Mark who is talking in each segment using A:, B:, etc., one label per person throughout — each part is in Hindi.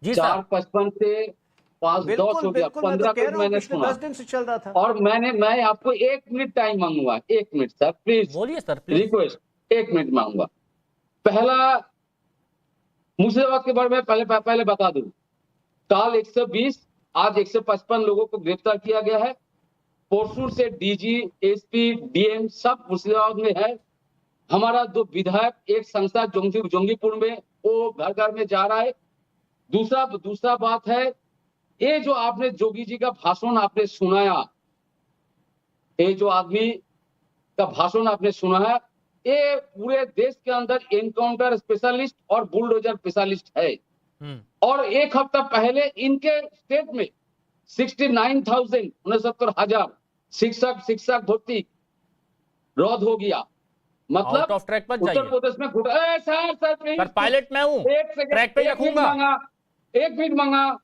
A: जी सर।
B: 4:55 से 5:10 हो गया, 15 मिनट मैंने सुना
A: 10 दिन से चल रहा था।
B: और मैं आपको 1 मिनट टाइम मांगूंगा, 1 मिनट सर प्लीज,
A: बोलिए सर प्लीज।
B: रिक्वेस्ट 1 मिनट मांगूंगा। पहला, मुर्शिदाबाद के बारे में पहले बता दूं, काल 120, आज 155 लोगों को गिरफ्तार किया गया है। परसों से डीजी, एसपी, डीएम सब मुर्शिदाबाद में है। हमारा 2 विधायक, एक संस्था जोंगीपुर में, वो घर घर में जा रहा है। दूसरा बात है, ये जो आपने जोगी जी का भाषण आपने सुनाया, ये जो आदमी का भाषण आपने सुना है, ये पूरे देश के अंदर एनकाउंटर स्पेशलिस्ट और बुलडोजर स्पेशलिस्ट है। और एक हफ्ता पहले इनके स्टेट में 69,000 शिक्षक भर्ती रद्द हो गया। मतलब
A: आउट ऑफ ट्रैक पर
B: उत्तर प्रदेश में
A: सर पायलट मैं हूं, ट्रैक पे रखूंगा।
B: 1 मिनट मांगा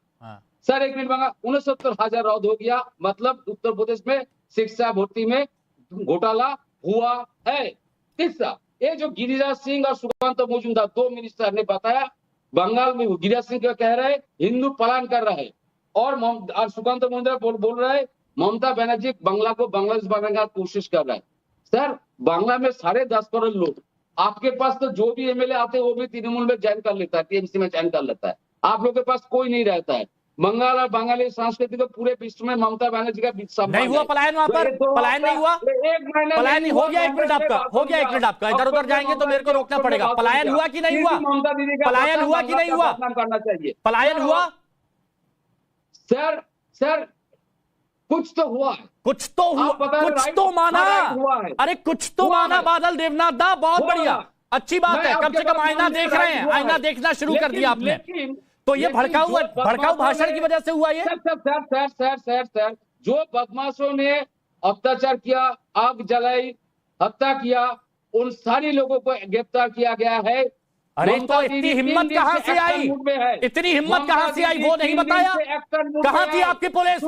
B: सर, 1 मिनट मांगा। 69,000 रद्द हो गया, मतलब उत्तर प्रदेश में शिक्षा भर्ती में घोटाला हुआ है। तीसरा, ये जो गिरिराज सिंह और सुकांत मजूमदार 2 मिनिस्टर ने बताया, बंगाल में गिरिराज सिंह क्या कह रहे हैं, हिंदू पलायन कर रहे हैं, और सुकांत मजूमदार बोल रहे हैं ममता बनर्जी बांग्ला को बांग्लादेश बनाने की कोशिश कर रहा है। सर, बांग्ला में 10.5 करोड़ लोग, आपके पास तो जो भी एमएलए आते हैं वो भी तृणमूल में ज्वाइन कर लेता है, टीएमसी में ज्वाइन कर लेता है। आप लोग के पास कोई नहीं रहता है। बंगाल और बांग्लादेश संस्कृति को पूरे विश्व में ममता बनर्जी का
A: नहीं हुआ पलायन, वहां पर पलायन नहीं हुआ। पलायन हो गया, 1 मिनट आपका हो गया, 1 मिनट आपका। इधर उधर जाएंगे तो मेरे को रोकना पड़ेगा। पलायन हुआ कि नहीं हुआ? पलायन हुआ कि नहीं हुआ?
B: करना चाहिए।
A: पलायन हुआ
B: सर कुछ तो हुआ है,
A: कुछ तो हुआ, कुछ तो माना। अरे कुछ तो माना बादल देवनाथ दा, बहुत बढ़िया, अच्छी बात है। कम से कम आईना देख रहे हैं, आईना देखना शुरू कर दिया आपने। तो ये भड़काऊ भाषण की वजह से हुआ ये।
B: सर, जो बदमाशों ने अत्याचार किया, आग जलाई, हत्या किया, उन सारी लोगों को गिरफ्तार किया गया है।
A: अरे तो इतनी हिम्मत कहां से आई? इतनी हिम्मत कहां से आई वो नहीं बताया? कहां थी आपकी पुलिस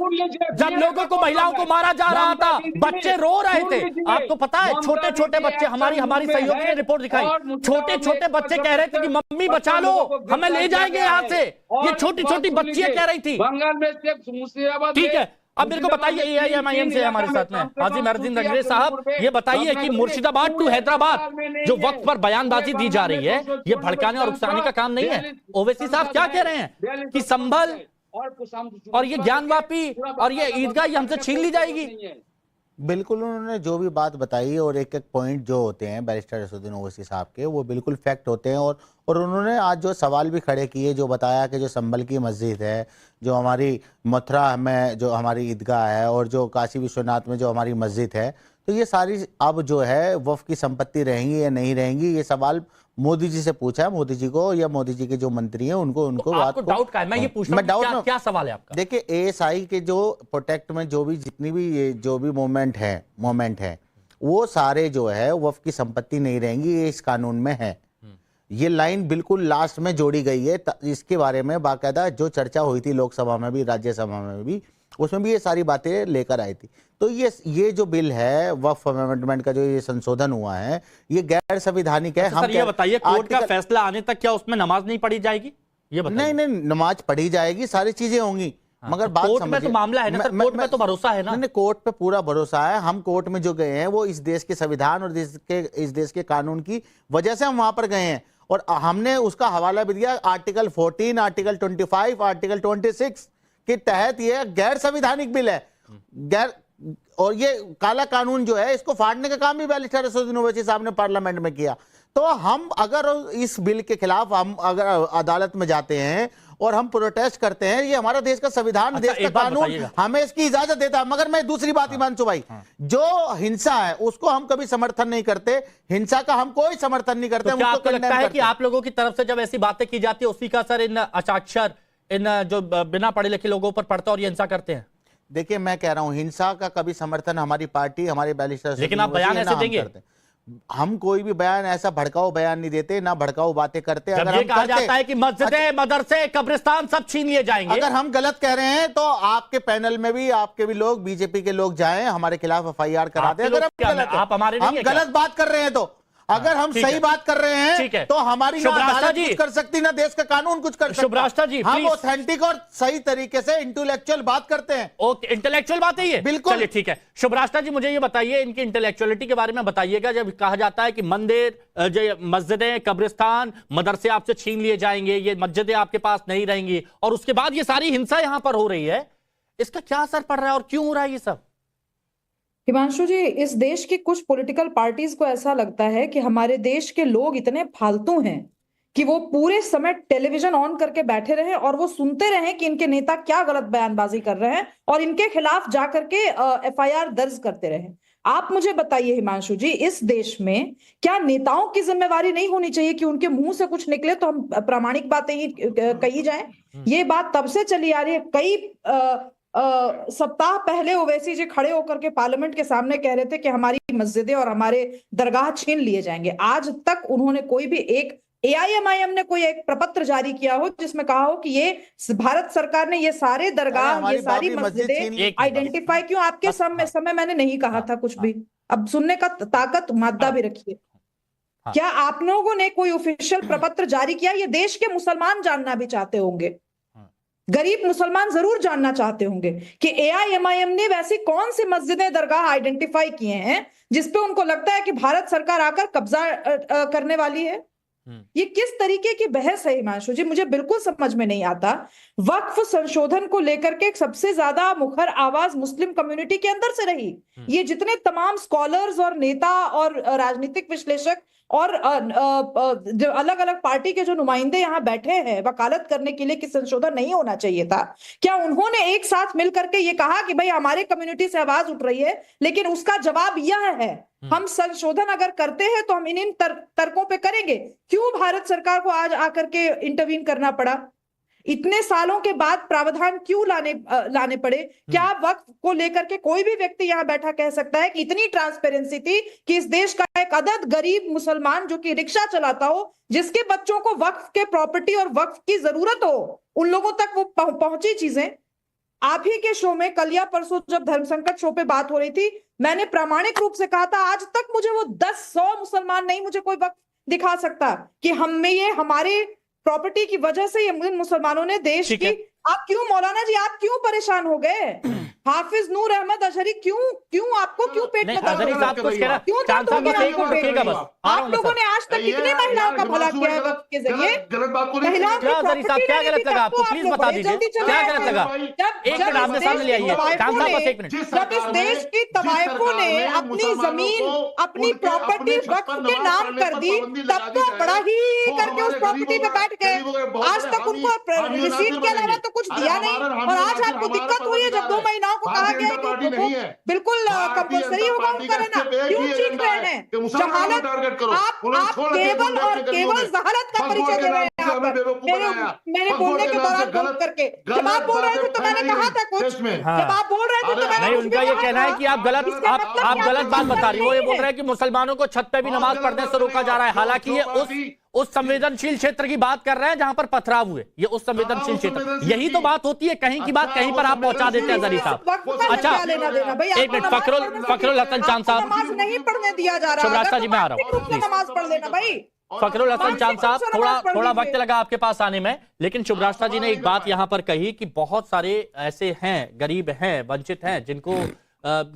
A: जब लोगों को, महिलाओं को मारा जा रहा था, बच्चे रो रहे थे? आपको पता है, छोटे छोटे बच्चे, हमारी सहयोगी ने रिपोर्ट दिखाई, छोटे छोटे बच्चे कह रहे थे कि मम्मी बचा लो, हमें ले जाएंगे यहाँ से। ये छोटी छोटी बच्चियां कह रही थी।
B: बंगाल में मुर्शिदाबाद।
A: ठीक है, अब मेरे को बताइए, एआईएमआईएम से हमारे साथ में हाजी महरुद्दीन अंग्रेज साहब, ये बताइए कि मुर्शिदाबाद टू हैदराबाद जो वक्त पर बयानबाजी दी जा रही है, ये भड़काने और उकसाने का काम नहीं है। ओवैसी साहब क्या कह रहे हैं कि संभल और ये ज्ञानवापी और ये ईदगाह ये हमसे छीन ली जाएगी?
C: बिल्कुल, उन्होंने जो भी बात बताई और एक एक पॉइंट जो होते हैं बैरिस्टर असदुद्दीन ओवैसी साहब के, वो बिल्कुल फैक्ट होते हैं। और उन्होंने आज जो सवाल भी खड़े किए, जो बताया कि जो संभल की मस्जिद है, जो हमारी मथुरा में जो हमारी ईदगाह है, और जो काशी विश्वनाथ में जो हमारी मस्जिद है, तो ये सारी अब जो है वक्फ की संपत्ति रहेंगी या नहीं रहेंगी, ये सवाल मोदी जी से पूछा है, मोदी जी को या मोदी जी के जो मंत्री हैं उनको
A: तो बात को डाउट का है। मैं ये पूछ रहा हूं क्या सवाल है आपका?
C: देखिए, एएसआई के जो प्रोटेक्ट में जो भी जितनी भी ये जो भी मोमेंट है वो सारे जो है वक्फ की संपत्ति नहीं रहेंगी, ये इस कानून में है। ये लाइन बिल्कुल लास्ट में जोड़ी गई है। इसके बारे में बाकायदा जो चर्चा हुई थी लोकसभा में भी, राज्यसभा में भी, उसमें भी ये सारी बातें लेकर आई थी। तो ये जो बिल है वक्फ अमेंडमेंट का, जो ये संशोधन हुआ है, ये गैर संवैधानिक है।
A: हम ये बताइए, कोर्ट का फैसला आने तक क्या उसमें नमाज नहीं पढ़ी जाएगी? ये बताइए।
C: नहीं, नमाज पढ़ी जाएगी, सारी चीजें होंगी, मगर बात
A: कोर्ट में तो मामला है ना सर, कोर्ट में तो भरोसा है ना?
C: नहीं, कोर्ट पे पूरा भरोसा है। हम कोर्ट में जो गए हैं वो इस देश के संविधान और इस देश के कानून की वजह से हम वहां पर गए हैं, और हमने उसका हवाला भी दिया। आर्टिकल 14, आर्टिकल 25, आर्टिकल 26 के तहत ये गैर संवैधानिक बिल है। और ये काला कानून जो है, इसको फाड़ने का काम भी बैरिस्टर असदुद्दीन ओवैसी साहब ने पार्लियामेंट में किया। तो हम अगर इस बिल के खिलाफ हम अगर अदालत में जाते हैं और हम प्रोटेस्ट करते हैं, ये हमारा देश का संविधान, देश का कानून हमें इसकी इजाजत देता है। मगर मैं दूसरी बात हिमांशु भाई, जो हिंसा है उसको हम कभी समर्थन नहीं करते, हिंसा का हम कोई समर्थन नहीं करते।
A: क्या आपको लगता है कि आप लोगों की तरफ से जब ऐसी बातें की जाती है, उसी का असर इन अक्षर, इन जो बिना पढ़े लिखे लोगों पर पड़ता है और ये हिंसा करते हैं?
C: देखिए, मैं कह रहा हूं, हिंसा का कभी समर्थन हमारी पार्टी, हमारे बैरिस्टर,
A: लेकिन आप बयान ऐसे देंगे?
C: हम कोई भी बयान, ऐसा भड़काऊ बयान नहीं देते, ना भड़काऊ बातें करते।
A: अगर ये कहा जाता है कि मस्जिदें, मदरसे, कब्रिस्तान सब छीन लिए जाएंगे,
C: अगर हम गलत कह रहे हैं तो आपके पैनल में भी आपके भी लोग, बीजेपी के लोग जाएं, हमारे खिलाफ एफआईआर करा दें। अगर हम गलत बात कर रहे हैं तो अगर हम सही बात कर रहे हैं तो हमारी ना अदालत कुछ कर सकती, ना देश का कानून कुछ कर सकता।
A: शुभराष्ट्र जी,
C: हम ऑथेंटिक और सही तरीके से इंटेलेक्चुअल बात करते हैं।
A: ओके, इंटेलेक्चुअल बात है ये,
C: बिल्कुल।
A: चलिए ठीक है। शुभराष्ट्र जी, मुझे ये बताइए, इनकी इंटेलेक्चुअलिटी के बारे में बताइएगा। जब कहा जाता है कि मंदिर, मस्जिदें, कब्रिस्तान, मदरसे आपसे छीन लिए जाएंगे, ये मस्जिदें आपके पास नहीं रहेंगी, और उसके बाद ये सारी हिंसा यहां पर हो रही है, इसका क्या असर पड़ रहा है और क्यों हो रहा है ये सब?
D: हिमांशु जी, इस देश की कुछ पॉलिटिकल पार्टीज को ऐसा लगता है कि हमारे देश के लोग इतने फालतू हैं कि वो पूरे समय टेलीविजन ऑन करके बैठे रहे और वो सुनते रहे कि इनके नेता क्या गलत बयानबाजी कर रहे हैं और इनके खिलाफ जाकर के एफआईआर दर्ज करते रहे। आप मुझे बताइए हिमांशु जी, इस देश में क्या नेताओं की जिम्मेवारी नहीं होनी चाहिए कि उनके मुंह से कुछ निकले तो हम प्रामाणिक बातें ही कही जाए? ये बात तब से चली आ रही है। कई सप्ताह पहले ओवैसी जी खड़े होकर के पार्लियामेंट के सामने कह रहे थे कि हमारी मस्जिदें और हमारे दरगाह छीन लिए जाएंगे। आज तक उन्होंने कोई भी एक एआईएमआईएम ने कोई एक प्रपत्र जारी किया हो जिसमें कहा हो कि ये भारत सरकार ने ये सारे दरगाह, ये सारी मस्जिदें आइडेंटिफाई क्यों? आपके समय मैंने नहीं कहा था कुछ भी। अब सुनने का ताकत मादा भी रखिए। क्या आप लोगों ने कोई ऑफिशियल प्रपत्र जारी किया? ये देश के मुसलमान जानना भी चाहते होंगे, गरीब मुसलमान जरूर जानना चाहते होंगे कि एआईएमआईएम ने वैसी कौन सी मस्जिदें, दरगाह आइडेंटिफाई किए हैं जिसपे उनको लगता है कि भारत सरकार आकर कब्जा करने वाली है। ये किस तरीके की बहस है हिमांशु जी? मुझे बिल्कुल समझ में नहीं आता। वक्फ संशोधन को लेकर के सबसे ज्यादा मुखर आवाज मुस्लिम कम्युनिटी के अंदर से रही। ये जितने तमाम स्कॉलर्स और नेता और राजनीतिक विश्लेषक और जो अलग अलग पार्टी के जो नुमाइंदे यहाँ बैठे हैं वकालत करने के लिए कि संशोधन नहीं होना चाहिए था, क्या उन्होंने एक साथ मिलकर के ये कहा कि भाई हमारे कम्युनिटी से आवाज उठ रही है, लेकिन उसका जवाब यह है हम संशोधन अगर करते हैं तो हम इन तर्कों पे करेंगे? क्यों भारत सरकार को आज आकर के इंटरवीन करना पड़ा? इतने सालों के बाद प्रावधान क्यों लाने पड़े? क्या वक्फ को लेकर के कोई भी व्यक्ति यहाँ बैठा कह सकता है कि इतनी ट्रांसपेरेंसी थी कि इस देश का एक अदद गरीब मुसलमान जो कि रिक्शा चलाता हो, जिसके बच्चों को वक्फ के प्रॉपर्टी और वक्फ की जरूरत हो, उन लोगों तक वो पहुंची चीजें? आप ही के शो में कल या परसों जब धर्म संकट शो पे बात हो रही थी, मैंने प्रामाणिक रूप से कहा था आज तक मुझे वो 10-100 मुसलमान नहीं मुझे कोई वक्त दिखा सकता कि हम में ये हमारे प्रॉपर्टी की वजह से ये मुसलमानों ने देश की। आप क्यों मौलाना जी, आप क्यों परेशान हो गए? हाफिज नूर अहमद अशरी क्यों आपको क्यों पेट में दर्द हो रहा है? क्यों दर्द हो गया? आप लोगों ने आज तक कितनी महिलाओं का भला किया है वक्त के जरिए? महिलाओं की प्रॉपर्टी
A: क्या गलत लगा आपको? प्लीज बता दीजिए क्या गलत लगा। एक मिनट आपने सामने ले आइए।
D: जब इस देश की तवायफों ने अपनी जमीन, अपनी प्रॉपर्टी वक्त के नाम कर दी, तब तो बड़ा ही करके उस प्रॉपर्टी पे बैठ गए। आज तक उनको रिसीट के अलावा तो कुछ दिया नहीं, और आज आपको दिक्कत हुई है जब 2 महिलाओं को कहा गया है कि बिल्कुल कंपल्सरी होगा उनका रहना। क्यों चीख रहे हैं? जहालत, आप केवल और केवल जहालत का परिचय दे रहे हैं यहाँ पर। मेरे बोलने के दौरान बोल करके जब आप बोल रहे थे तो मैंने कहा था कुछ, जब आप बोल रहे थे तो मैंने
A: नहीं, उनका ये कहना है कि आप गलत बात बता रही हो। ये बोल रहे हैं कि मुसलमानों को छत पे भी नमाज पढ़ने से रोका जा रहा है, हालांकि ये उस संवेदनशील क्षेत्र की बात कर रहे हैं जहां पर पथराव हुए। ये उस संवेदनशील क्षेत्र, यही तो बात होती है। कहीं की बात कहीं पर आप पहुंचा देते हैं जरी साहब। अच्छा एक मिनट, फखरुल हसन चांद साहब,
D: नमाज नहीं पढ़ने दिया जा रहा।
A: शुभराष्ट्र जी मैं आ रहा हूँ,
D: नमाज पढ़ लेना भाई।
A: फखरुल हसन चांद साहब, थोड़ा वक्त लगा आपके पास आने में, लेकिन शुभराष्ट्र जी ने एक बात यहां पर कही कि बहुत सारे ऐसे हैं, गरीब हैं, वंचित हैं, जिनको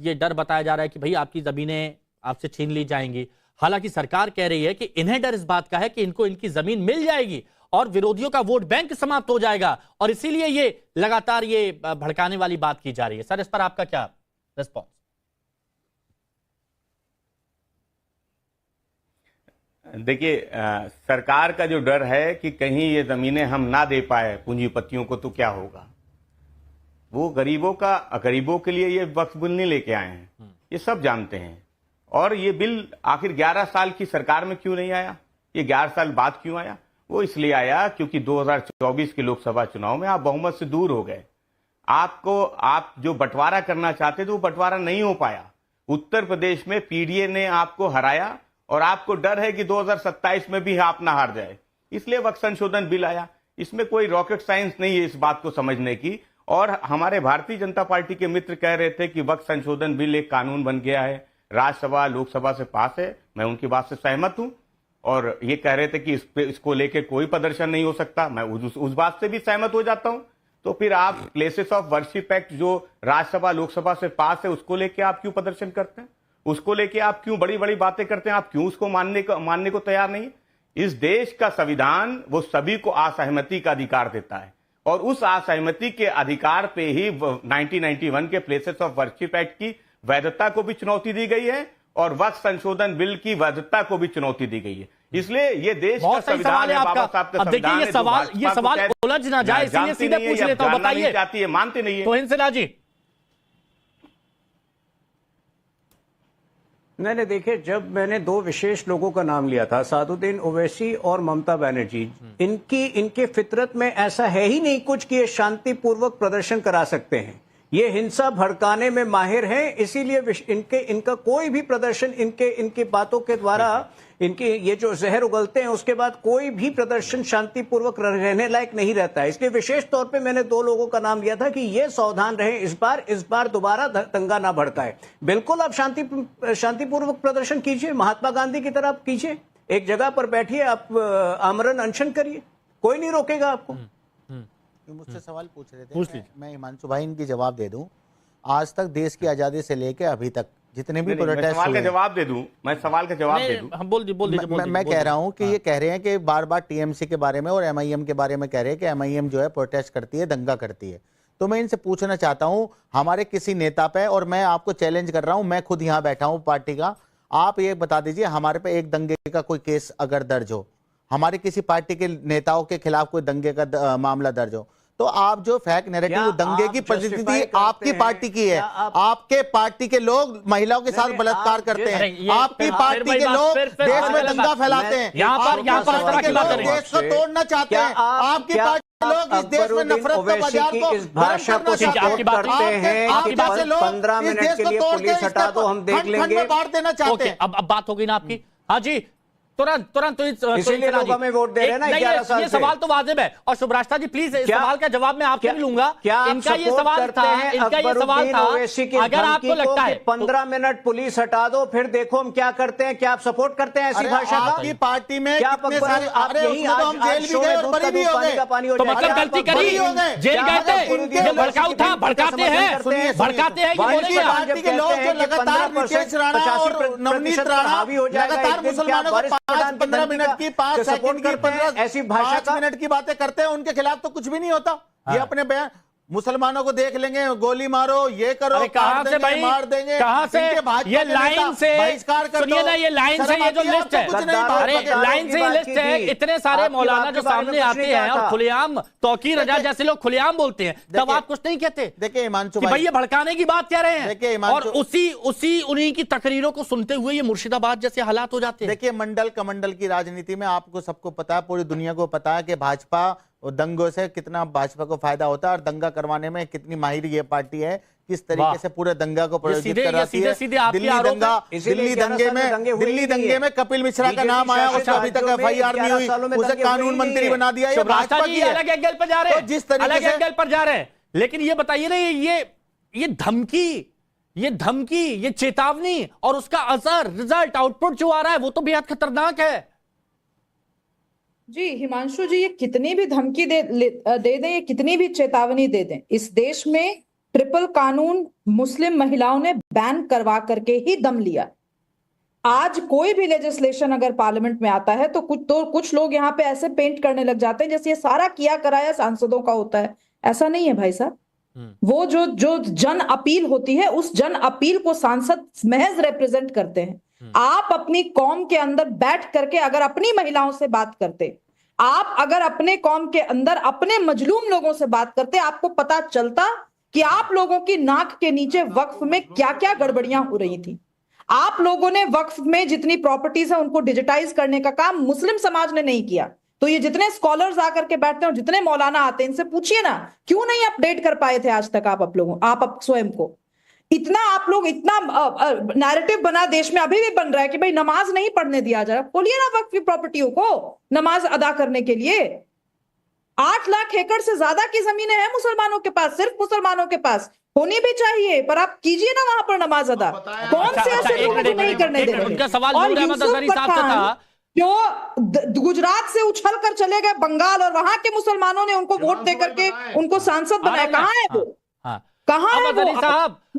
A: ये डर बताया जा रहा है कि भाई आपकी जमीनें आपसे छीन ली जाएंगी। हालांकि सरकार कह रही है कि इन्हें डर इस बात का है कि इनको इनकी जमीन मिल जाएगी और विरोधियों का वोट बैंक समाप्त हो जाएगा, और इसीलिए ये लगातार ये भड़काने वाली बात की जा रही है। सर, इस पर आपका क्या रिस्पॉन्स?
E: देखिए, सरकार का जो डर है कि कहीं ये जमीनें हम ना दे पाए पूंजीपतियों को तो क्या होगा। वो गरीबों के लिए ये वक्फ बिल नहीं लेके आए हैं, ये सब जानते हैं। और ये बिल आखिर 11 साल की सरकार में क्यों नहीं आया? ये 11 साल बाद क्यों आया? वो इसलिए आया क्योंकि 2024 के लोकसभा चुनाव में आप बहुमत से दूर हो गए। आप जो बंटवारा करना चाहते थे वो बंटवारा नहीं हो पाया। उत्तर प्रदेश में पीडीए ने आपको हराया और आपको डर है कि 2027 में भी आप ना हार जाए, इसलिए वक्फ संशोधन बिल आया। इसमें कोई रॉकेट साइंस नहीं है इस बात को समझने की। और हमारे भारतीय जनता पार्टी के मित्र कह रहे थे कि वक्फ संशोधन बिल एक कानून बन गया है, राज्यसभा लोकसभा से पास है, मैं उनकी बात से सहमत हूं। और ये कह रहे थे कि इसको लेके कोई प्रदर्शन नहीं हो सकता, मैं उस बात से भी सहमत हो जाता हूं। तो फिर आप प्लेसेस ऑफ वर्शिप एक्ट जो राज्यसभा लोकसभा से पास है उसको लेके आप क्यों प्रदर्शन करते हैं? उसको लेके आप क्यों बड़ी बड़ी बातें करते हैं? आप क्यों उसको मानने को तैयार नहीं? इस देश का संविधान वो सभी को असहमति का अधिकार देता है, और उस असहमति के अधिकार पे ही 1991 के प्लेसेस ऑफ वर्शिप एक्ट की वैधता को भी चुनौती दी गई है और वक्फ संशोधन बिल की वैधता को भी चुनौती दी गई है। इसलिए ये देश का संविधान है, बाबा साहब का संविधान है।
A: ये सवाल उलझ ना जाए, इसलिए सीधे पूछ लेता हूं, बताइए।
E: चाहती है, मानते नहीं है
A: तो हिंसला जी।
F: मैंने देखे, जब मैंने दो विशेष लोगों का नाम लिया था, सादुद्दीन ओवैसी और ममता बनर्जी, इनके फितरत में ऐसा है ही नहीं कुछ कि ये शांतिपूर्वक प्रदर्शन करा सकते हैं। ये हिंसा भड़काने में माहिर हैं, इसीलिए इनका कोई भी प्रदर्शन इनके बातों के द्वारा, इनके ये जो जहर उगलते हैं उसके बाद कोई भी प्रदर्शन शांतिपूर्वक रहने लायक नहीं रहता है। इसलिए विशेष तौर पे मैंने दो लोगों का नाम लिया था कि ये सावधान रहे, इस बार दोबारा दंगा ना भड़काए। बिल्कुल आप शांतिपूर्वक प्रदर्शन कीजिए, महात्मा गांधी की तरह आप कीजिए, एक जगह पर बैठिए, आप आमरण अनशन करिए, कोई नहीं रोकेगा आपको।
C: मुझसे सवाल पूछ रहे थे, मैं हिमांशु भाई इनकी जवाब दे दूं। आज तक देश की आजादी से लेकर अभी तक जितने भी प्रोटेस्ट
E: सवाल का जवाब दे दूं, मैं सवाल का जवाब दे दूं।
C: मैं कह रहा हूं कि ये कह रहे हैं कि बार बार टीएमसी के बारे में और एमआईएम के बारे में कह रहे हैं कि एमआईएम जो है प्रोटेस्ट करती है, दंगा करती है। तो मैं इनसे पूछना चाहता हूं हमारे किसी नेता पे, और मैं आपको चैलेंज कर रहा हूं, मैं खुद यहाँ बैठा हूं पार्टी का, आप ये बता दीजिए हमारे पे एक दंगे का कोई केस अगर दर्ज हो, हमारे किसी पार्टी के नेताओं के खिलाफ कोई दंगे का मामला दर्ज हो, तो आप जो फेक नैरेटिव दंगे की परिस्थिति आपकी पार्टी की है, आपके पार्टी के लोग महिलाओं के साथ बलात्कार करते हैं, आपकी पार्टी के लोग देश में दंगा फैलाते हैं, देश को तोड़ना चाहते हैं, आपकी पार्टी लोग इस देश में नफरत का बाजार को
F: इस भाषा को सपोर्ट करते हैं कि 15 मिनट के लिए पुलिस हटा दो, हम देख लेंगे,
C: बांट देना चाहते हैं।
A: अब बात हो गई ना आपकी। हाँ जी, तुरंत
F: इसीलिए लोग हमें वोट दे रहे हैं ना 11 साल से।
A: ये सवाल तो वाजिब है, और शुभ्राष्टा जी प्लीज इस सवाल का जवाब मैं आपसे भी लूंगा।
F: इनका ये सवाल था,
A: अगर आपको लगता है
F: 15 मिनट पुलिस हटा दो फिर देखो हम क्या करते हैं, क्या आप सपोर्ट करते हैं ऐसी भाषा का?
C: आपकी पार्टी में
F: क्या
C: कितने सारे
F: आप यही
C: हम जेल भी गए और बरी भी हो गए,
A: तो मतलब गलती करी, जेल गए थे, ये भड़काऊ था, भड़काते हैं, भड़काते हैं,
C: पार्टी के लोग जो लगातार नीतीश राणा और नवनीत राणा लगातार मुसलमानों को 5-15 मिनट की 5 सेकंड की 15
F: ऐसी भाषा
C: 5 मिनट की बातें करते हैं, उनके खिलाफ तो कुछ भी नहीं होता। ये अपने बयान मुसलमानों को देख लेंगे, गोली मारो, ये करो,
A: कहां से भाई,
C: मार देंगे,
A: कहां से ये लाइन से, सुनिए ना, ये लाइन से ये जो लिस्ट है, अरे लाइन से ये लिस्ट है, इतने सारे मौलाना जो सामने आते हैं और खुलेआम तौकीर रजा जैसे लोग खुलेआम बोलते हैं, तब आप कुछ नहीं कहते।
C: देखिए हिमांशु
A: भाई ये भड़काने की बात कह रहे हैं, और उसी उन्हीं की तकरीरों को सुनते हुए ये मुर्शिदाबाद जैसे हालात हो जाते हैं।
C: देखिए मंडल कमंडल की राजनीति में आपको सबको पता है, पूरी दुनिया को पता है कि भाजपा और दंगों से कितना भाजपा को फायदा होता है, और दंगा करवाने में कितनी माहिर ये पार्टी है, किस तरीके से पूरे दंगा को प्रयोजित कराती है। दिल्ली दंगे में कपिल मिश्रा का नाम आया, उसका अभी तक एफआईआर नहीं हुई, उसे कानून मंत्री बना दिया। ये भाजपा की है,
A: अलग एंगल पर जा रहे हैं,
C: जिस तरीके से
A: एंगल पर जा रहे हैं। लेकिन ये बताइए ना, ये धमकी, ये चेतावनी और उसका असर, रिजल्ट, आउटपुट जो आ रहा है वो तो बेहद खतरनाक है।
D: जी हिमांशु जी, ये कितनी भी धमकी दे दें, ये कितनी भी चेतावनी दे दें, इस देश में ट्रिपल कानून मुस्लिम महिलाओं ने बैन करवा करके ही दम लिया। आज कोई भी लेजिस्लेशन अगर पार्लियामेंट में आता है तो कुछ लोग यहाँ पे ऐसे पेंट करने लग जाते हैं जैसे ये सारा किया कराया सांसदों का होता है। ऐसा नहीं है भाई साहब। वो जो जन अपील होती है, उस जन अपील को सांसद महज रिप्रेजेंट करते हैं। आप अपनी कौम के अंदर बैठ करके अगर अपनी महिलाओं से बात करते, आप अगर अपने कौम के अंदर अपने मजलूम लोगों से बात करते, आपको पता चलता कि आप लोगों की नाक के नीचे वक्फ में क्या क्या गड़बड़ियां हो रही थी। आप लोगों ने वक्फ में जितनी प्रॉपर्टीज है उनको डिजिटाइज करने का काम मुस्लिम समाज ने नहीं किया। तो ये जितने स्कॉलर्स आकर के बैठते हैं और जितने मौलाना आते हैं, इनसे पूछिए ना क्यों नहीं अपडेट कर पाए थे आज तक आप स्वयं को। इतना आप लोग इतना नैरेटिव बना देश में अभी भी बन रहा है कि भाई नमाज नहीं पढ़ने दिया जा रहा। बोलिए ना वक्फ की प्रॉपर्टियों को नमाज अदा करने के लिए। 8 लाख एकड़ से ज्यादा की जमीनें हैं मुसलमानों के पास, सिर्फ मुसलमानों के पास होनी भी चाहिए, पर आप कीजिए ना वहां पर नमाज अदा। कौन से ऐसे लोगों को नहीं करने दे रहे?
A: उनका सवाल नूर अहमद अजहरी साहब से था,
D: जो गुजरात से उछल कर चले गए बंगाल और वहां के मुसलमानों ने उनको वोट देकर के उनको सांसद बनाया, कहाँ है वो? कहाँ है वो?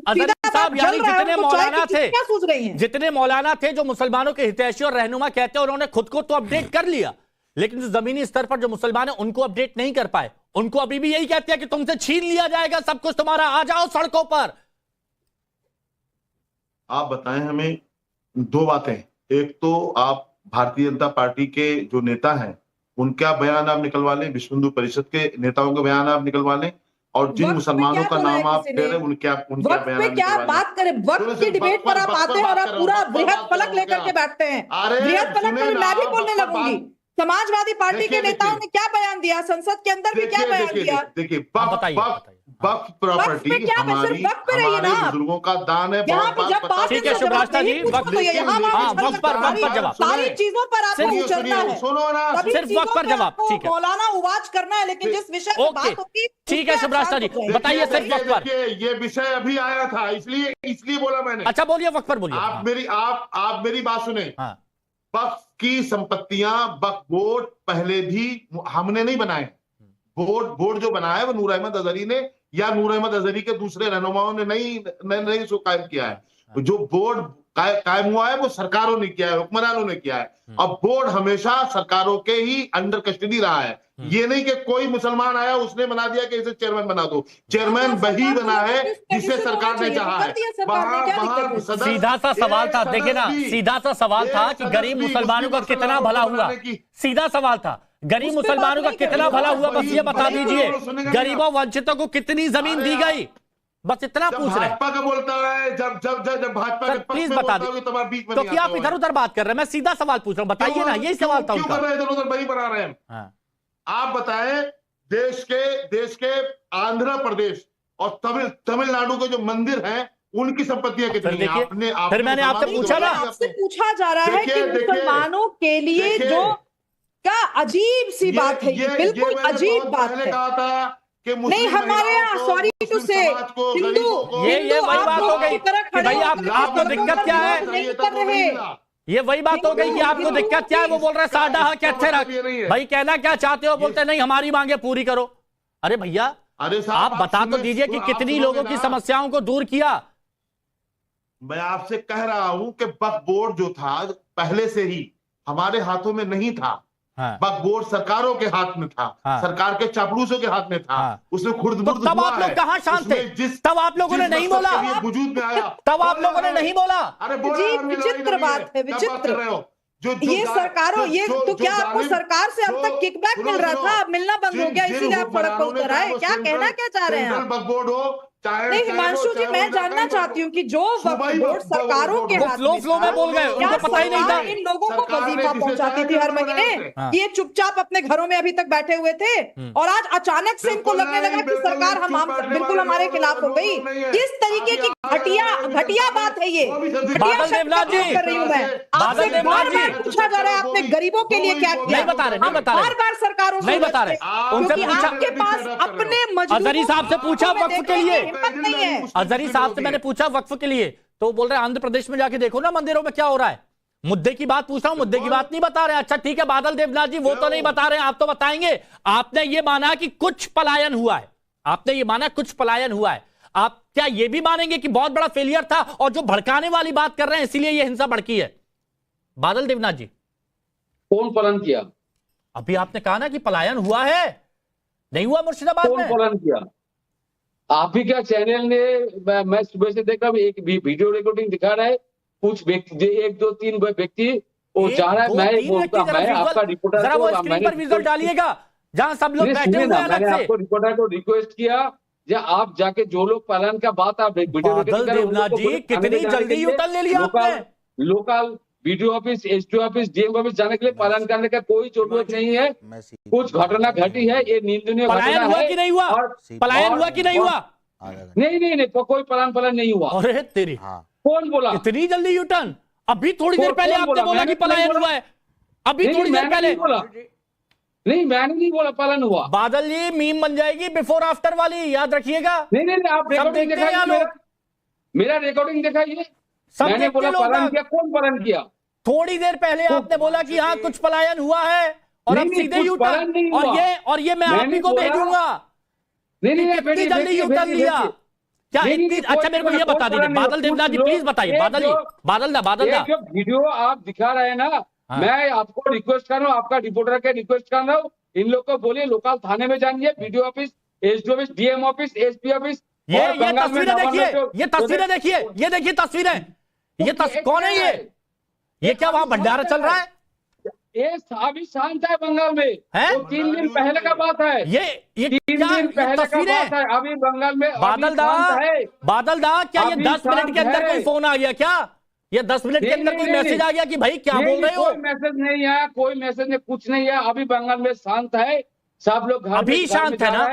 A: अजहरी साहब यानी जितने मौलाना थे,
D: क्या सोच रही हैं?
A: जितने मौलाना थे जो मुसलमानों के हितैषी और रहनुमा कहते हैं, उन्होंने खुद को तो अपडेट कर लिया, लेकिन जो जमीनी स्तर पर जो मुसलमान है उनको अपडेट नहीं कर पाए। उनको अभी भी यही कहते हैं कि तुमसे छीन लिया जाएगा सब कुछ तुम्हारा, आ जाओ सड़कों पर।
G: आप बताएं हमें दो बातें। एक तो आप भारतीय जनता पार्टी के जो नेता हैं उनका बयान आप निकलवा लें, विश्व हिंदू परिषद के नेताओं के बयान आप निकलवा लें, और जिन मुसलमानों का नाम आप ले रहे हैं उनके बयान
D: क्या बात करें? वक्त की डिबेट पर आप आते हैं और आप पूरा बृहद फलक लेकर के बैठते हैं। बृहद फलक पर मैं भी बोलने लगूंगी। समाजवादी पार्टी के नेताओं ने क्या बयान दिया, संसद के अंदर भी क्या बयान दिया?
G: देखिए, वक्फ प्रॉपर्टी हमारी हमारे बुजुर्गों का दान है।
A: ठीक है शुभराष्ट्र जी, वक्त पर जवाब,
D: सारी चीजों पर आपको उछलना है,
G: सुनो ना,
A: सिर्फ वक्त पर जवाब। ठीक है,
D: मौलाना उवाज करना है, लेकिन जिस विषय पर बात होगी
A: ठीक है शुभराष्ट्र जी, बताइए सिर्फ वक्त पर।
G: ये विषय अभी आया था, इसलिए बोला मैंने।
A: अच्छा बोलिए, वक्त पर बोलिए।
G: आप मेरी बात सुने। वक्फ की संपत्तियां, वक्फ बोर्ड पहले भी हमने नहीं बनाए। बोर्ड जो बनाया है वो नूर अहमद अजहरी ने या नूर अहमद अजहरी के दूसरे रहनुमाओं ने नहीं इसको कायम किया है। जो बोर्ड कायम हुआ है वो सरकारों ने किया है, हुक्मरानों ने किया है, और बोर्ड हमेशा सरकारों के ही अंडर कस्टडी रहा है। ये नहीं कि कोई मुसलमान आया उसने बना दिया कि इसे चेयरमैन बना दो। चेयरमैन वही बना है जिसे सरकार ने चाहा है।
A: सीधा सा सवाल था, देखिए ना, सीधा सा सवाल था कि गरीब मुसलमानों का कितना भला हुआ। सीधा सवाल था, गरीब मुसलमानों का कितना भला हुआ, बस ये बता दीजिए। गरीबों वंचितों को कितनी जमीन दी गई, बस इतना पूछ रहे हैं।
G: भाजपा का बोलता है, जब भाजपा
A: प्लीज बता दीजिए, तो क्या आप इधर उधर बात कर रहे हैं? मैं सीधा सवाल पूछ रहा हूँ, बताइए ना, यही सवाल था उनका।
G: इधर उधर वही बना रहे हैं। आप बताएं, देश के आंध्र प्रदेश और तमिलनाडु के जो मंदिर हैं उनकी संपत्तियां कितनी हैं?
A: फिर मैंने आपसे पूछा ना,
D: आपसे पूछा जा रहा है कि मुसलमानों के लिए जो क्या अजीब सी बात है, ये बिल्कुल अजीब बात है।
G: कहा था कि
D: नहीं, हमारे यहाँ सॉरी टू से हिंदू
A: ये वही बात हो गई कि भाई आपको दिक्कत क्या है,
D: नहीं कर रहे।
A: ये वही बात हो गई कि आपको दिक्कत क्या है। वो बोल रहे साडा कैसे रख, भाई कहना क्या चाहते हो, बोलते नहीं हमारी मांगे पूरी करो। अरे भैया आप बता तो दीजिए कि कितनी लोगों की समस्याओं को दूर किया।
G: मैं आपसे कह रहा हूं कि वक्फ बोर्ड जो था पहले से ही हमारे हाथों में नहीं था। वक्फ बोर्ड सरकारों के हाथ में था, सरकार के चापलूसों के हाथ में था। उसमें खुर्द-बुर्द
A: तो तब आप लोग कहां शांत थे? तब आप लोगों ने नहीं बोला,
G: वजूद में आया
A: तब आप लोगों ने नहीं बोला।
G: अरे
D: विचित्र बात है, विचित्र। ये सरकारों, ये तो क्या आपको सरकार से अब तक किकबैक मिल रहा था, अब मिलना बंद हो गया, इसीलिए आप सड़क पर उतर आए? क्या कहना क्या चाह रहे हैं आप?
G: वक्फ बोर्ड हो
D: नहीं, हिमांशु जी, मैं जानना चाहती हूँ कि जो वक्फ बोर्ड सरकारों के हाथ में
A: फ्लो में बोल गए, उनको पता ही नहीं था।
D: इन लोगों को वजीफा पहुंचाती थी हर महीने, ये चुपचाप अपने घरों में अभी तक बैठे हुए थे, और आज अचानक से इनको लगने लगा कि सरकार हम बिल्कुल हमारे खिलाफ हो गई। किस तरीके की घटिया बात है ये?
A: बादल देवनाथ जी
D: कर रही हूँ मैं आपसे, बार-बार पूछा जा रहा है आपने गरीबों के लिए क्या किया?
A: नहीं बता रहे,
D: बार-बार सरकारों
A: नहीं बता रहे, उनसे पूछा,
D: आपके पास अपने
A: अजहरी साहब से पूछा वक्फ के लिए,
D: नहीं है।
A: अजहरी साहब से मैंने पूछा वक्फ के लिए, तो बोल रहे हैं आंध्र प्रदेश में जाके देखो ना मंदिरों में क्या हो रहा है। मुद्दे की बात पूछ रहा हूं, मुद्दे की बात नहीं बता रहे। अच्छा ठीक है बादल देवनाथ जी, वो तो नहीं बता रहे, आप तो बताएंगे। आपने ये माना कि कुछ पलायन हुआ है, आपने ये माना कुछ पलायन हुआ है, आप क्या ये भी मानेंगे कि बहुत बड़ा फेलियर था और जो भड़काने वाली बात कर रहे हैं इसीलिए ये हिंसा भड़की है? बादल देवनाथ जी,
B: कौन पलायन किया?
A: अभी आपने कहा ना कि पलायन हुआ है, नहीं हुआ मुर्शिदाबाद में?
B: कौन पलायन किया? आप ही क्या चैनल ने, मैं सुबह से देख रहा हूँ, एक वीडियो रिकॉर्डिंग दिखा रहा है, कुछ व्यक्ति 1 2 3 व्यक्ति वो जा रहा है। मैं बोलता, मैं आपका रिपोर्टर
A: जरा वो स्क्रीन पर विजुअल डालिएगा जहां सब लोग बैठे हुए हैं।
B: मैंने आपको रिपोर्टर को रिक्वेस्ट किया, या आप जाके जो लोग पलायन का बात आप वीडियो
A: देवनाथ जी कितनी जल्दी यूटर्न ले लिया आपने।
B: Local video office, SDO office, DM office जाने के लिए पलायन करने का कोई जरूरत नहीं है। कुछ घटना घटी है, ये निंदनीय घटना
A: हुआ कि नहीं हुआ? पलायन हुआ कि नहीं हुआ?
B: नहीं, कोई पलायन नहीं हुआ।
A: अरे तेरी,
B: कौन बोला
A: इतनी जल्दी यूटर्न? अभी थोड़ी देर पहले आपने बोला कि पलायन हुआ है, अभी थोड़ी देर पहले।
B: नहीं, मैंने नहीं बोला पालन हुआ।
A: बादल जी मीम बन जाएगी बिफोर आफ्टर वाली, याद रखिएगा।
B: नहीं, आप रिकॉर्डिंग दिखाइए, मेरा रिकॉर्डिंग दिखाइए। मैंने बोला पालन किया, कौन पालन किया?
A: थोड़ी देर पहले आपने बोला कि हाँ कुछ पलायन हुआ है और अब सीधे यू टर्न, और ये मैं आप ही को भेजूंगा।
B: नहीं,
A: कितनी जल्दी यू टर्न लिया क्या? अच्छा मेरे को ये बता दीजिए बादल देवनाथ जी, प्लीज बताइए। बादल जी, बादल दा
B: जो वीडियो आप दिखा रहे हैं ना, मैं आपको रिक्वेस्ट कर रहा हूँ, आपका रिपोर्टर के रिक्वेस्ट कर रहा हूँ, इन लोग को बोलिए लोकल थाने में जानिए, video office, SD office, DM office, SP office.
A: ये तस्वीरें देखिए, ये तस्वीरें देखिए, ये देखिए तस्वीरें, ये कौन है ये क्या वहां भंडारा चल रहा है?
B: ये अभी शांत है बंगाल में, है? 3 दिन पहले का बात है।
A: ये
B: 3 दिन पहले का बात है, अभी बंगाल में
A: बादल दा क्या ये 10 मिनट के अंदर कोई फोन आ गया क्या? ये 10 मिनट के अंदर कोई मैसेज आ गया कि भाई क्या बोल रहे हो?
B: कोई मैसेज नहीं है, कोई मैसेज नहीं, कुछ नहीं है। अभी बंगाल में शांत है, सब लोग घर
A: अभी शांत है ना?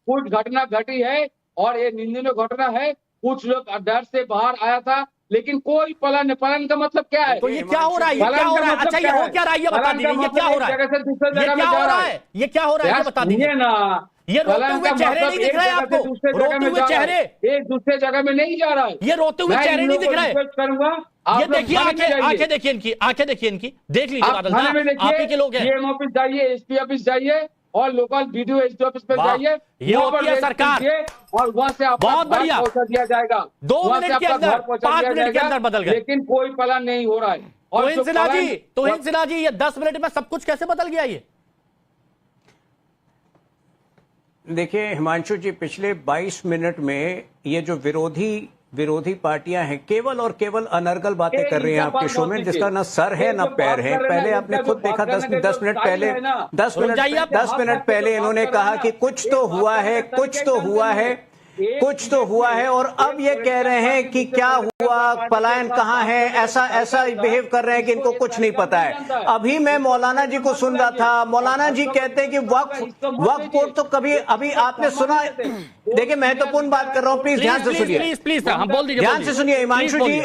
B: कुछ घटना घटी है और ये निंदनीय घटना है, कुछ लोग डर से बाहर आया था, लेकिन कोई पलायन का मतलब क्या है?
A: तो ये क्या हो रहा है? ये क्या हो रहा है? अच्छा ये हो क्या रहा है? ये बता दीजिए, ये क्या हो रहा है? ये क्या हो रहा है? ये क्या हो रहा है? ये बता दीजिए
B: ना।
A: ये रोते हुए चेहरे नहीं दिख रहे आपको? रोते हुए चेहरे
B: एक दूसरे जगह में नहीं जा रहा है।
A: ये रोते हुए चेहरे नहीं दिख रहे?
B: करूंगा,
A: ये देखिए आंखें देखिए इनकी, आंखें देखिए इनकी, देख लीजिए बादल आप ही के लोग हैं।
B: डीएम ऑफिस जाइए, एसपी ऑफिस जाइए और लोकल वीडियो एसडी ऑफिस पे जाइए,
A: ये होती है सरकार
B: और वहां से आपको
A: बहुत बढ़िया
B: पहुंचा दिया जाएगा।
A: 2 मिनट के अंदर, 5 मिनट के अंदर बदल गए,
B: लेकिन कोई पलायन नहीं हो रहा है।
A: तोहिन सिन्हा जी ये 10 मिनट में सब कुछ कैसे बदल गया? ये
F: देखिए हिमांशु जी, पिछले 22 मिनट में ये जो विरोधी पार्टियां हैं केवल और केवल अनर्गल बातें कर रही हैं आपके शो में, जिसका ना सर है ना पैर है। पहले आपने खुद देखा 10 मिनट पहले 10 मिनट पहले इन्होंने कहा कि कुछ तो हुआ है, कुछ तो हुआ है, कुछ तो हुआ है, और अब ये कह रहे हैं कि क्या हुआ, पलायन कहाँ है, ऐसा बिहेव कर रहे हैं कि इनको कुछ नहीं पता है। अभी मैं मौलाना जी को सुन रहा था, मौलाना जी कहते हैं कि वक्फ बोर्ड तो कभी, अभी आपने सुना, देखिए महत्वपूर्ण बात कर रहा हूं, प्लीज ध्यान से सुनिए,
A: प्लीज हम बोल दीजिए,
F: ध्यान से सुनिए हिमांशु जी।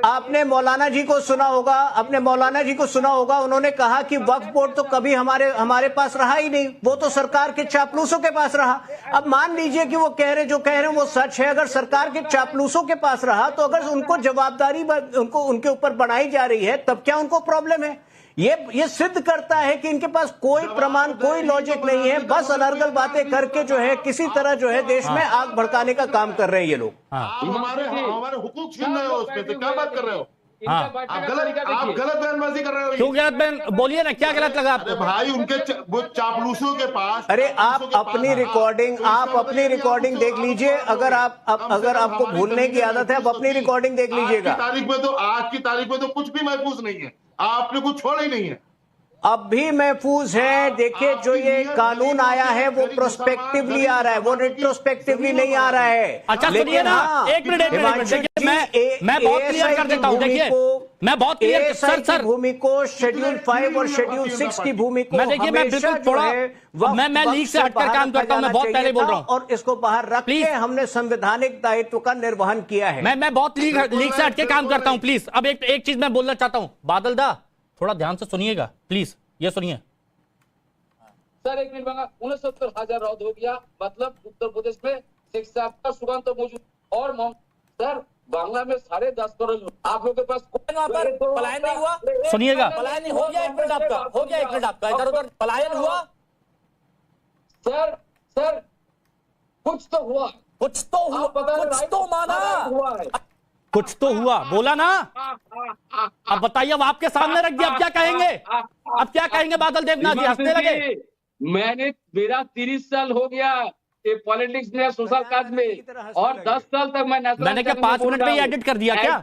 F: आपने मौलाना जी को सुना होगा, अपने मौलाना जी को सुना होगा, उन्होंने कहा कि वक्फ बोर्ड तो कभी हमारे पास रहा ही नहीं, वो तो सरकार के चापलूसों के पास रहा। अब मान लीजिए कि वो जो कह रहे हैं वो सच है, अगर सरकार के चापलूसों के पास रहा तो अगर उनको जवाबदारी उनके ऊपर बनाई जा रही है तब क्या उनको प्रॉब्लम है? ये सिद्ध करता है कि इनके पास कोई प्रमाण, कोई लॉजिक नहीं है, बस अनर्गल बातें करके जो है किसी तरह जो है देश में आग भड़काने का काम कर रहे हैं ये लोग।
G: हमारे हुकूक छीन रहे हो, उसमें तो क्या बात कर रहे हो? आप गलत बयानबाजी कर रहे हो।
A: क्यों गलत बयान? बोलिए ना, क्या गलत लगा आपको?
G: भाई उनके वो चापलूसों के पास,
F: अरे आप अपनी रिकॉर्डिंग देख लीजिए, अगर आपको भूलने की आदत है आप अपनी रिकॉर्डिंग देख लीजिएगा।
G: आज की तारीख में तो कुछ भी महफूज नहीं है, आपने कुछ छोड़ा ही नहीं है।
F: अब भी महफूज है। देखिए जो ये कानून आया है वो प्रोस्पेक्टिवली आ रहा है, वो रिट्रोस्पेक्टिवली नहीं आ रहा है।
A: अच्छा सुनिए ना, एक मिनट देखिए, मैं बहुत क्लियर कर देता हूं। देखिए मैं बहुत क्लियर, सर
F: भूमि को शेड्यूल 5 और शेड्यूल 6 की भूमि को,
A: मैं देखिए मैं बिल्कुल थोड़ा मैं लीग से हटकर काम करता हूं, मैं बहुत पहले बोल रहा हूं,
F: और इसको बाहर रख के हमने संवैधानिक दायित्व का निर्वहन किया है।
A: मैं बहुत लीग से हटके काम करता हूं, प्लीज। अब एक चीज मैं बोलना चाहता हूं, बादल दा थोड़ा ध्यान से सुनिएगा प्लीज, ये सुनिए
B: सर। 1 मिनट मांगा, 69,000 रद्द हो गया, मतलब उत्तर प्रदेश में शिक्षा का सुगम तो मौजूद, और सर बांग्ला में 10.5 करोड़ आप लोगों के पास वहां पर पलायन नहीं हुआ?
A: सुनिएगा,
B: पलायन हो गया, 1 मिनट आपका हो गया, 1 मिनट आपका इधर उधर पलायन हुआ? सर कुछ तो हुआ, कुछ तो माना हुआ है,
A: कुछ तो हुआ बोला ना। अब बताइए, अब आपके सामने रख दिया, अब क्या कहेंगे? अब क्या कहेंगे बादल देवनाथ जी? हंसने लगे।
B: मेरा 30 साल हो गया ये पॉलिटिक्स में, सोशल काज में, और 10 साल तक
A: मैंने क्या 5 मिनट में ही एडिट कर दिया क्या?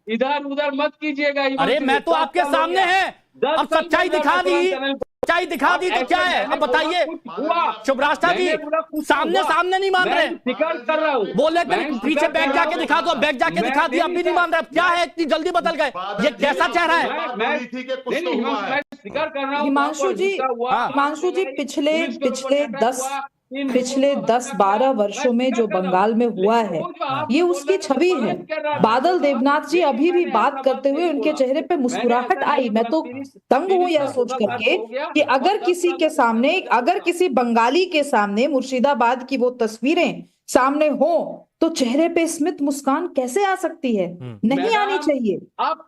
B: इधर उधर मत कीजिएगा।
A: अरे मैं तो आपके सामने है, अब सच्चाई दिखा दी तो क्या है? अब बताइए शुभराष्ट्र जी, सामने नहीं मान रहे, बोले पीछे बैग जाके दिखा दो, बैग जाके दिखा दिया, अब भी नहीं मान रहे। क्या है इतनी जल्दी बदल गए? ये कैसा चेहरा है?
D: हिमांशु जी पिछले पिछले 10-12 वर्षों में जो बंगाल में हुआ है, ये उसकी छवि है। बादल देवनाथ जी अभी भी बात करते हुए उनके चेहरे पे मुस्कुराहट आई। मैं तो तंग हूं यह सोच करके कि अगर किसी के सामने, अगर किसी बंगाली के सामने मुर्शिदाबाद की वो तस्वीरें सामने हो तो चेहरे पे स्मित मुस्कान कैसे आ सकती है? नहीं आनी चाहिए,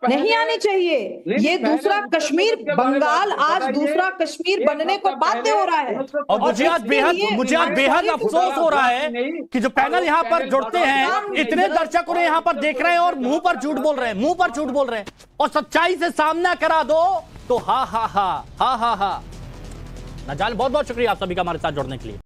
D: नहीं आनी चाहिए। ये दूसरा कश्मीर, बंगाल आज दूसरा कश्मीर बनने को बाध्य हो रहा है।
A: और मुझे आज बेहद अफसोस हो रहा है कि जो पैनल यहाँ पर जुड़ते हैं, इतने दर्शक उन्हें यहाँ पर देख रहे हैं और मुंह पर झूठ बोल रहे हैं, मुंह पर झूठ बोल रहे हैं। और सच्चाई से सामना करा दो तो हा हा हा हा हा हा। नाजान, बहुत बहुत शुक्रिया आप सभी का हमारे साथ जुड़ने के लिए।